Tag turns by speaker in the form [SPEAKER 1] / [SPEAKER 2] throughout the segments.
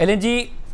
[SPEAKER 1] LNG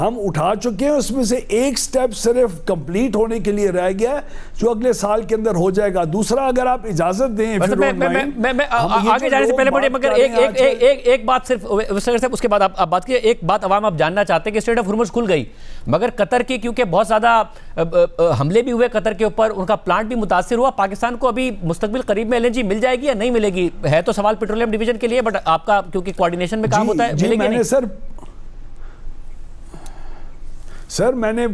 [SPEAKER 2] ہم اٹھا چکے ہیں, اس میں سے ایک سٹیپ صرف کمپلیٹ ہونے کے لیے رہ گیا ہے جو اگلے سال کے اندر ہو جائے گا. دوسرا اگر آپ اجازت دیں
[SPEAKER 1] میں آگے جانے سے پہلے مجھے مگر ایک بات صرف اس کے بعد آپ بات کیجئے. ایک بات عوام آپ جاننا چاہتے ہیں کہ اسٹریٹ آف ہرمز کھل گئی مگر قطر کی کیونکہ بہت زیادہ حملے بھی ہوئے قطر کے اوپر, ان کا پلانٹ بھی متاثر ہوا, پاکستان کو ابھی مستقبل قریب میں LNG مل جائے گی یا نہیں ملے گی؟ ہے تو سوال پیٹرولیم ڈویژن کے لیے, بٹ آپ کا کیونکہ کوارڈینیشن میں کام ہوتا ہے, ملے گی نہیں؟
[SPEAKER 2] سر میں نے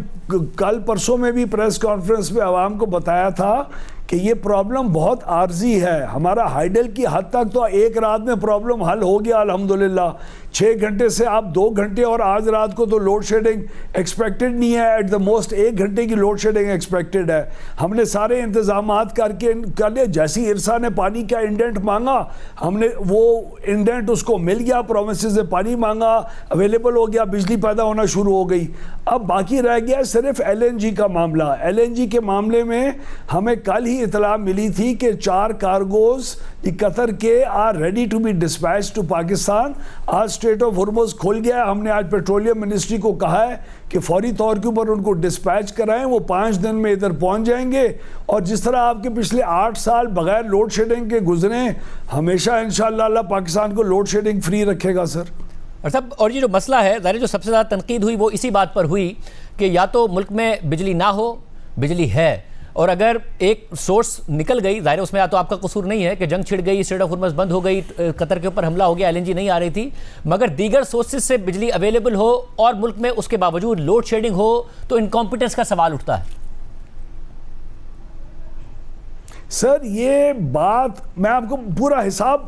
[SPEAKER 2] کل پرسوں میں بھی پریس کانفرنس میں عوام کو بتایا تھا کہ یہ پرابلم بہت عارضی ہے. ہمارا ہائیڈل کی حد تک تو ایک رات میں پرابلم حل ہو گیا الحمدللہ, 6 گھنٹے سے آپ 2 گھنٹے, اور آج رات کو تو لوڈ شیڈنگ ایکسپیکٹڈ نہیں ہے, ایٹ دا موسٹ 1 گھنٹے کی لوڈ شیڈنگ ایکسپیکٹڈ ہے. ہم نے سارے انتظامات کر لیا. جیسی ارسا نے پانی کا انڈینٹ مانگا ہم نے وہ انڈینٹ اس کو مل گیا, پرومسز سے پانی مانگا اویلیبل ہو گیا, بجلی پیدا ہونا شروع ہو گئی. اب باقی رہ گیا صرف LNG کا معاملہ. LNG کے معاملے میں ہمیں کل ہی اطلاع ملی تھی کہ 4 کارگوز قطر کے are ready to be dispatch to Pakistan. آج اسٹریٹ آف ہرمز کھل گیا ہے. ہم نے آج پیٹرولیم منسٹری کو کہا ہے کہ فوری طور کے اوپر ان کو ڈسپیچ کرائیں, وہ 5 دن میں ادھر پہنچ جائیں گے. اور جس طرح آپ کے پچھلے 8 سال بغیر لوڈ شیڈنگ کے گزرے, ہمیشہ انشاءاللہ اللہ پاکستان کو لوڈ شیڈنگ فری رکھے گا سر.
[SPEAKER 1] اور یہ جو مسئلہ ہے ظاہر جو سب سے زیادہ تنقید ہوئی وہ اسی بات پر ہوئی کہ یا تو ملک میں بجلی نہ ہو, بجلی ہے, اور اگر ایک سورس نکل گئی ظاہر اس میں یا تو آپ کا قصور نہیں ہے کہ جنگ چھڑ گئی, اسٹریٹ آف ہرمز بند ہو گئی, قطر کے اوپر حملہ ہو گیا, LNG نہیں آ رہی تھی, مگر دیگر سورسز سے بجلی اویلیبل ہو اور ملک میں اس کے باوجود لوڈ شیڈنگ ہو تو انکمپیٹنس کا سوال اٹھتا ہے.
[SPEAKER 2] سر یہ بات میں آپ کو پورا حساب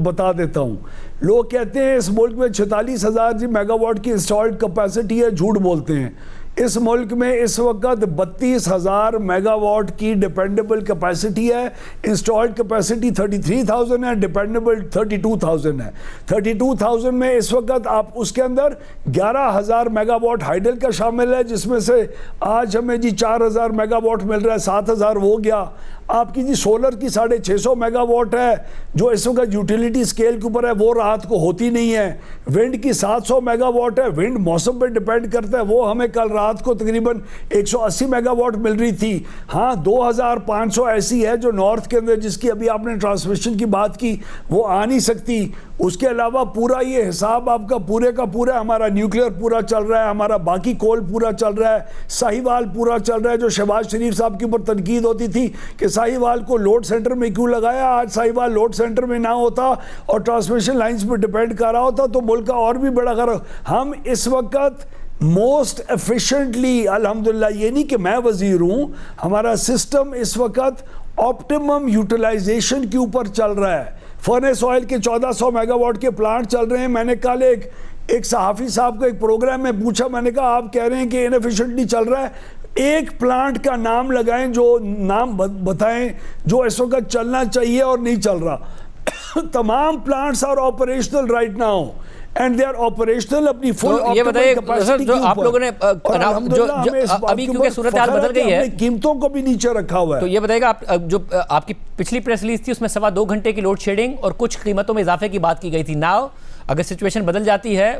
[SPEAKER 2] بتا دیتا ہوں. لوگ کہتے ہیں اس ملک میں 46,000 میگا واٹ کی انسٹالڈ کیپیسٹی ہے, جھوٹ بولتے ہیں. اس ملک میں اس وقت 32,000 میگا واٹ کی ڈیپینڈیبل کیپیسٹی ہے. انسٹالڈ کیپیسٹی 33,000 ہے, ڈیپینڈیبل 32,000 ہے. 32,000 میں اس وقت آپ اس کے اندر 11,000 میگا واٹ ہائیڈل کا شامل ہے, جس میں سے آج ہمیں 4,000 میگا واٹ مل رہا ہے, 7,000 ہو گیا. آپ کی سولر کی 650 میگا واٹ ہے جو اس وقت یوٹیلیٹی اسکیل کے اوپر ہے, وہ رات کو ہوتی نہیں ہے. ونڈ کی 700 میگا واٹ ہے, ونڈ موسم پہ ڈیپینڈ کرتا ہے, وہ ہمیں کل رات کو تقریباً 180 میگا واٹ مل رہی تھی. ہاں 2,500 ایسی ہے جو نارتھ کے اندر, جس کی ابھی آپ نے ٹرانسمیشن کی بات کی, وہ آ نہیں سکتی. اس کے علاوہ پورا یہ حساب آپ کا پورے کا پورا, ہمارا نیوکلیئر پورا چل رہا ہے, ہمارا باقی کول پورا چل رہا ہے, ساہیوال پورا چل رہا ہے. جو شہباز شریف صاحب کے اوپر تنقید ہوتی تھی کہ ساہیوال کو لوڈ سینٹر میں کیوں لگایا, آج ساہیوال لوڈ سینٹر میں نہ ہوتا اور ٹرانسمیشن لائنز پہ ڈیپینڈ کر رہا ہوتا تو ملک کا اور بھی بڑا غرق. ہم اس وقت موسٹ ایفیشنٹلی الحمدللہ, یہ نہیں کہ میں وزیر ہوں, ہمارا سسٹم اس وقت آپٹیمم یوٹیلائزیشن کے اوپر چل رہا ہے. فرنس آئل کے 1400 میگا واٹ کے پلانٹ چل رہے ہیں. میں نے کل ایک صحافی صاحب کو ایک پروگرام میں پوچھا, میں نے کہا آپ کہہ رہے ہیں کہ انفیشنٹلی چل رہا ہے, ایک پلانٹ کا نام لگائیں, جو نام بتائیں جو اس وقت چلنا چاہیے اور نہیں چل رہا. تمام plants are operational right now and they are operational اپنی فل.
[SPEAKER 1] یہ بتائیے جو آپ لوگوں نے ابھی کیونکہ صورتحال بدل گئی ہے,
[SPEAKER 2] قیمتوں کو بھی نیچے رکھا ہوا ہے,
[SPEAKER 1] تو یہ بتائیے گا جو آپ کی پچھلی پریس ریلیز تھی اس میں 2.25 گھنٹے کی لوڈ شیڈنگ اور کچھ قیمتوں میں اضافے کی بات کی گئی تھی. ناؤ اگر سچویشن بدل جاتی ہے,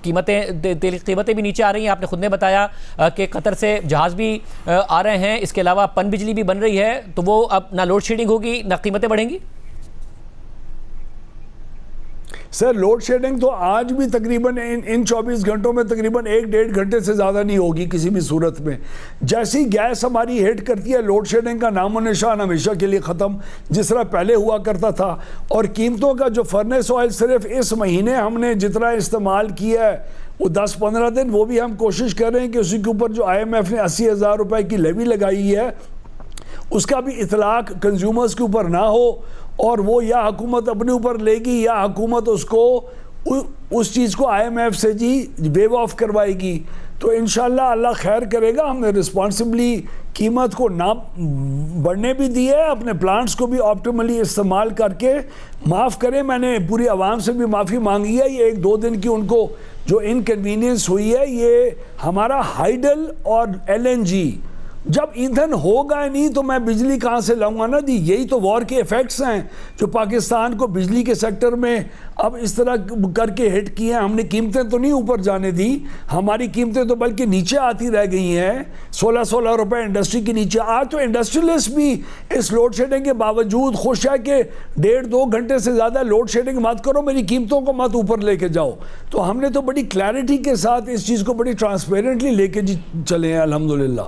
[SPEAKER 1] تیل کی قیمتیں بھی نیچے آ رہی ہیں, آپ نے خود نے بتایا کہ قطر سے جہاز بھی آ رہے ہیں, اس کے علاوہ پن بجلی بھی بن رہی ہے, تو وہ اب نہ لوڈ شیڈنگ ہوگی نہ قیمتیں بڑھیں گی.
[SPEAKER 2] سر لوڈ شیڈنگ تو آج بھی تقریباً ان 24 گھنٹوں میں تقریباً 1-1.5 گھنٹے سے زیادہ نہیں ہوگی کسی بھی صورت میں. جیسی گیس ہماری ہٹ کرتی ہے, لوڈ شیڈنگ کا نام و نشان ہمیشہ کے لیے ختم, جس طرح پہلے ہوا کرتا تھا. اور قیمتوں کا جو فرنس آئل صرف اس مہینے ہم نے جتنا استعمال کیا ہے وہ 10-15 دن, وہ بھی ہم کوشش کر رہے ہیں کہ اسی کے اوپر جو IMF نے 80,000 روپے کی لیوی لگائی ہے اس کا بھی اطلاق کنزیومرز کے اوپر نہ ہو, اور وہ یا حکومت اپنے اوپر لے گی یا حکومت اس کو اس چیز کو IMF سے ویو آف کروائے گی. تو انشاءاللہ اللہ خیر کرے گا. ہم نے رسپانسبلی قیمت کو نہ بڑھنے بھی دی ہے, اپنے پلانٹس کو بھی آپٹیملی استعمال کر کے. معاف کریں, میں نے پوری عوام سے بھی معافی مانگی ہے, یہ 1-2 دن کی ان کو جو انکنوینئنس ہوئی ہے, یہ ہمارا ہائیڈل اور LNG جب ایندھن ہوگا نہیں تو میں بجلی کہاں سے لاؤں گا نا جی. یہی تو وار کے ایفیکٹس ہیں جو پاکستان کو بجلی کے سیکٹر میں اب اس طرح کر کے ہٹ کیے ہیں. ہم نے قیمتیں تو نہیں اوپر جانے دی, ہماری قیمتیں تو بلکہ نیچے آتی رہ گئی ہیں. 16 روپے انڈسٹری کے نیچے. آج تو انڈسٹریلسٹ بھی اس لوڈ شیڈنگ کے باوجود خوش ہے کہ 1.5-2 گھنٹے سے زیادہ لوڈ شیڈنگ مت کرو, میری قیمتوں کو مت اوپر لے کے جاؤ. تو ہم نے تو بڑی کلیئرٹی کے ساتھ اس چیز کو بڑی ٹرانسپیرنٹلی لے کے چلے ہیں الحمدللہ.